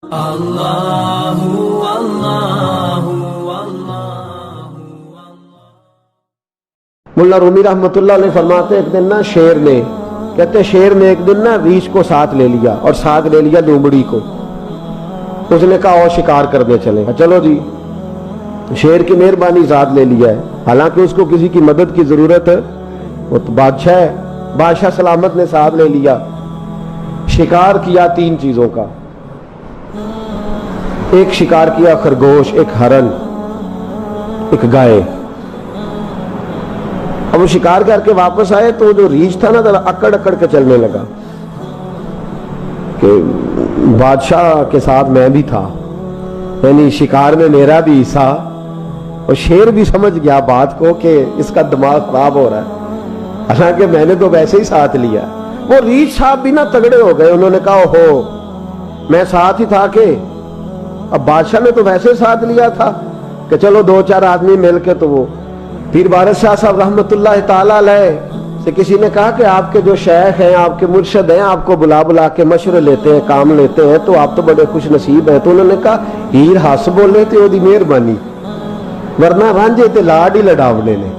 اللہ اللہ ملا رومی رحمۃ اللہ علیہ فرماتے ایک دن نا شیر نے ایک دن نا ریچھ کو ساتھ لے لیا اور ساتھ لے لیا لومڑی کو. اس نے کہا اور شکار کرنے چلے. چلو جی, شیر کی مہربانی ساتھ لے لیا ہے, حالانکہ اس کو کسی کی مدد کی ضرورت ہے, وہ تو بادشاہ ہے. بادشاہ سلامت نے ساتھ لے لیا. شکار کیا 3 چیزوں کا. ایک شکار کیا خرگوش, ایک ہرن, ایک گائے. اب وہ شکار کر کے واپس آئے تو جو ریچھ تھا نا ذرا اکڑ اکڑ کے چلنے لگا کہ بادشاہ کے ساتھ میں بھی تھا, یعنی شکار میں میرا بھی حصہ. اور شیر بھی سمجھ گیا بات کو کہ اس کا دماغ خراب ہو رہا ہے, حالانکہ میں نے تو ویسے ہی ساتھ لیا. وہ ریچھ صاحب بھی نا تگڑے ہو گئے. انہوں نے کہا ہو میں ساتھ ہی تھا کہ اب بادشاہ نے تو ویسے ساتھ لیا تھا کہ چلو 2-4 آدمی مل کے. تو وہ پیر بارش شاہ صاحب رحمۃ اللہ تعالی علیہ سے کسی نے کہا کہ آپ کے جو شیخ ہیں, آپ کے مرشد ہیں, آپ کو بلا کے مشورے لیتے ہیں, کام لیتے ہیں, تو آپ تو بڑے خوش نصیب ہیں. تو انہوں نے کہا ہیر ہس بولے تے دی مہربانی, ورنہ رانجے تے لاڈ ہی لڈاونے نے.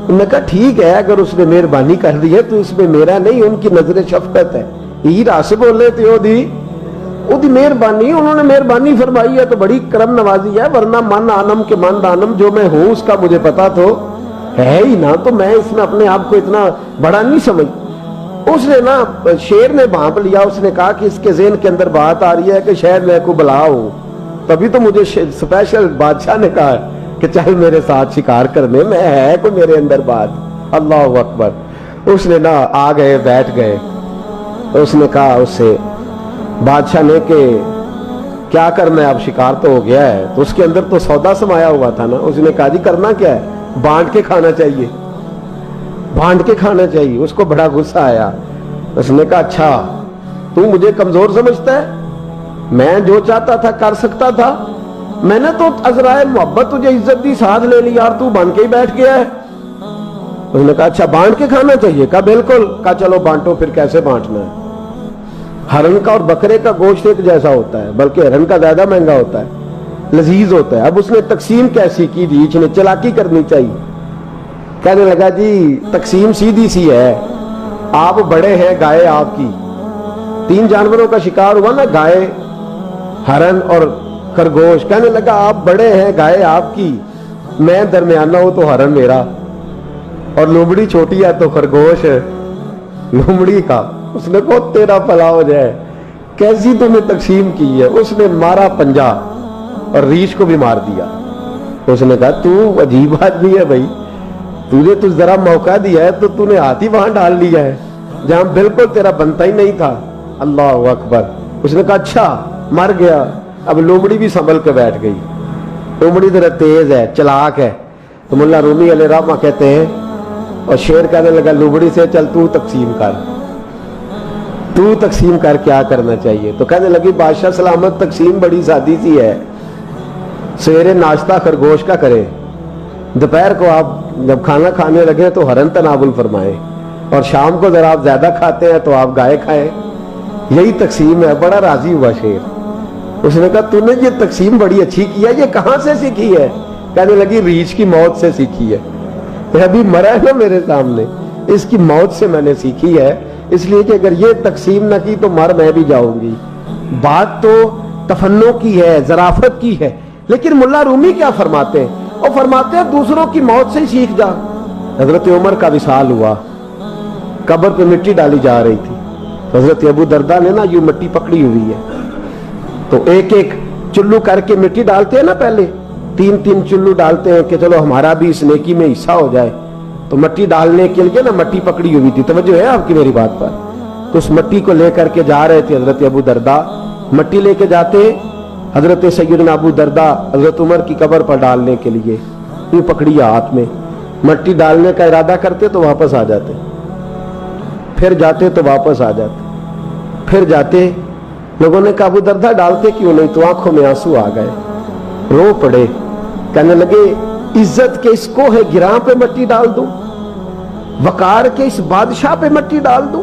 انہوں نے کہا ٹھیک ہے, اگر اس نے مہربانی کر دی ہے تو اس میں میرا نہیں, ان کی نظر شفقت ہے. ہیر ہس بولے تے دی مہربانی, انہوں نے مہربانی فرمائی ہے تو بڑی کرم نوازی ہے, ورنہ من آنم کے من دانم, جو میں ہوں اس کا مجھے پتا تو ہے ہی نا, تو میں اس میں اپنے آپ کو اتنا بڑا نہیں سمجھ. اس نے نا شیر نے بھانپ لیا. اس نے کہا کہ اس کے ذہن کے اندر بات آ رہی ہے کہ شاید میں کو بلا ہوں, تبھی تو مجھے اسپیشل بادشاہ نے کہا کہ چل میرے ساتھ شکار کرنے میں, ہے کوئی میرے اندر بات. اللہ اکبر. اس نے نا آ گئے, بیٹھ گئے. اس نے کہا اس سے بادشاہ نے کہ کیا کرنا ہے, اب شکار تو ہو گیا ہے. تو اس کے اندر تو سودا سمایا ہوا تھا نا. اس نے کہا جی کرنا کیا ہے, بانٹ کے کھانا چاہیے, بانٹ کے کھانا چاہیے. اس کو بڑا غصہ آیا. اس نے کہا اچھا تو مجھے کمزور سمجھتا ہے, میں جو چاہتا تھا کر سکتا تھا, میں نے تو عذرائے محبت تجھے عزت دی, ساتھ لے لی, اور تو بن کے ہی بیٹھ گیا ہے. اس نے کہا اچھا بانٹ کے کھانا چاہیے. کہا بالکل. کہا چلو بانٹو. پھر کیسے بانٹنا ہے؟ ہرن کا اور بکرے کا گوشت ایک جیسا ہوتا ہے, بلکہ ہرن کا زیادہ مہنگا ہوتا ہے, لذیذ ہوتا ہے. اب اس نے تقسیم کیسی کی؟ ریچھ نے چلاکی کرنی چاہیے. کہنے لگا جی تقسیم سیدھی سی ہے, آپ بڑے ہیں, گائے آپ کی. 3 جانوروں کا شکار ہوا نا, گائے, ہرن اور خرگوش. کہنے لگا آپ بڑے ہیں, گائے آپ کی, میں درمیانہ ہوں تو ہرن میرا, اور لومڑی چھوٹی ہے تو خرگوش لومڑی کا. اس نے کہا تیرا بھلا ہو جائے, کیسی تم نے تقسیم کی ہے. اس نے مارا پنجا اور ریچھ کو بھی مار دیا. اس نے کہا تو عجیب آدمی ہے بھائی, تجھے تو ذرا موقع دیا ہے تو تو نے ہاتھ ہی وہاں ڈال لیا ہے جہاں بالکل تیرا بنتا ہی نہیں تھا. اللہ اکبر. اس نے کہا اچھا مر گیا. اب لومڑی بھی سنبھل کے بیٹھ گئی. لومڑی ذرا تیز ہے, چلاک ہے. تو ملا رومی علیہ رحمہ کہتے ہیں, اور شیر کہنے لگا لومڑی سے چل تو تقسیم کر, تو تقسیم کر کیا کرنا چاہیے. تو کہنے لگی بادشاہ سلامت تقسیم بڑی سادی سی ہے, سویرے ناشتہ خرگوش کا کرے, دوپہر کو آپ جب کھانا کھانے لگے تو ہرن تناول فرمائیں, اور شام کو ذرا آپ زیادہ کھاتے ہیں تو آپ گائے کھائیں. یہی تقسیم ہے. بڑا راضی ہوا شیر. اس نے کہا تو نے یہ تقسیم بڑی اچھی کی ہے, یہ کہاں سے سیکھی ہے؟ کہنے لگی ریچھ کی موت سے سیکھی ہے. ابھی مرا ہے نا میرے سامنے, اس کی موت سے میں نے سیکھی ہے, اس لیے کہ اگر یہ تقسیم نہ کی تو مر میں بھی جاؤں گی. بات تو تفنوں کی ہے, ظرافت کی ہے. لیکن ملا رومی کیا فرماتے ہیں؟ وہ فرماتے ہیں دوسروں کی موت سے ہی سیکھ جا. حضرت عمر کا وصال ہوا, قبر پہ مٹی ڈالی جا رہی تھی. حضرت ابو دردہ نے نا یوں مٹی پکڑی ہوئی ہے, تو ایک ایک چلو کر کے مٹی ڈالتے ہیں نا, پہلے 3 چلو ڈالتے ہیں کہ چلو ہمارا بھی اس نیکی میں حصہ ہو جائے. تو مٹی ڈالنے کے لیے نا مٹی پکڑی ہوئی تھی. توجہ ہے آپ کی میری بات پر؟ تو اس مٹی کو لے کر کے جا رہے تھے حضرت ابو دردہ. مٹی لے کے جاتے حضرت سیدنا ابو دردہ حضرت عمر کی قبر پر ڈالنے کے لیے, یوں پکڑی ہاتھ میں, مٹی ڈالنے کا ارادہ کرتے تو واپس آ جاتے, پھر جاتے تو واپس آ جاتے, پھر جاتے. لوگوں نے کہا ابو دردہ ڈالتے کیوں نہیں؟ تو آنکھوں میں آنسو آ گئے, رو پڑے. کہنے لگے عزت کے اس کوہ گراں پہ مٹی ڈال دوں, وقار کے اس بادشاہ پہ مٹی ڈال دوں,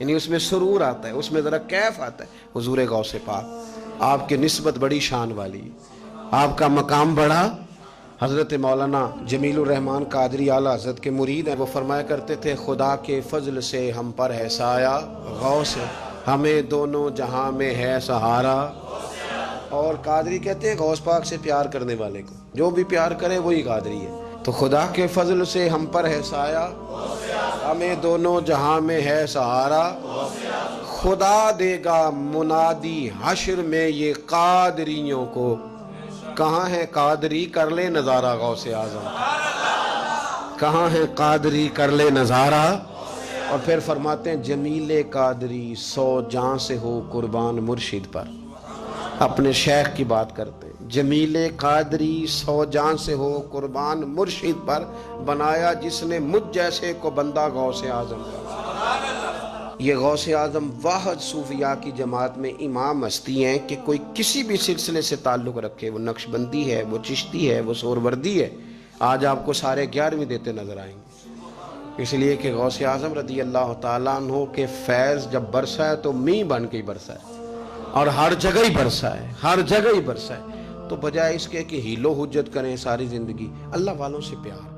یعنی اس میں سرور آتا ہے, اس میں ذرا کیف آتا ہے. حضور غوث پاک آپ کی نسبت بڑی شان والی ہے, آپ کا مقام بڑا. حضرت مولانا جمیل الرحمان قادری اعلیٰ حضرت کے مرید ہیں, وہ فرمایا کرتے تھے خدا کے فضل سے ہم پر ہے سایہ غوث, ہمیں دونوں جہاں میں ہے سہارا. اور قادری کہتے ہیں غوث پاک سے پیار کرنے والے کو جو بھی پیار کرے وہی قادری ہے. تو خدا کے فضل سے ہم پر ہے سایہ, ہمیں دونوں جہاں میں ہے سہارا. خدا دے گا منادی حشر میں یہ قادریوں کو, کہاں ہے قادری کر لے نظارہ غوث اعظم, کہاں ہے قادری کر لے نظارہ. اور پھر فرماتے ہیں جمیل قادری 100 جاں سے ہو قربان مرشد پر. اپنے شیخ کی بات کرتے ہیں, جمیل قادری 100 جان سے ہو قربان مرشد پر, بنایا جس نے مجھ جیسے کو بندہ غوث اعظم کا. یہ غوث اعظم واحد صوفیاء کی جماعت میں امام ہستی ہیں کہ کوئی کسی بھی سلسلے سے تعلق رکھے, وہ نقشبندی ہے, وہ چشتی ہے, وہ سہروردی ہے, آج آپ کو سارے 11ویں دیتے نظر آئیں گے. اس لیے کہ غوث اعظم رضی اللہ تعالیٰ عنہ کے فیض جب برسا ہے تو می بن کے ہی برسا ہے, اور ہر جگہ ہی برسا ہے, ہر جگہ ہی برسا ہے. تو بجائے اس کے کہ ہیلو حجت کریں ساری زندگی, اللہ والوں سے پیار.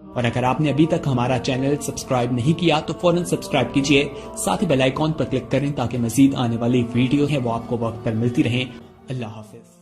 اور اگر آپ نے ابھی تک ہمارا چینل سبسکرائب نہیں کیا تو فوراً سبسکرائب کیجئے, ساتھ ہی بیل آئیکن پر کلک کریں تاکہ مزید آنے والی ویڈیو ہیں وہ آپ کو وقت پر ملتی رہیں. اللہ حافظ.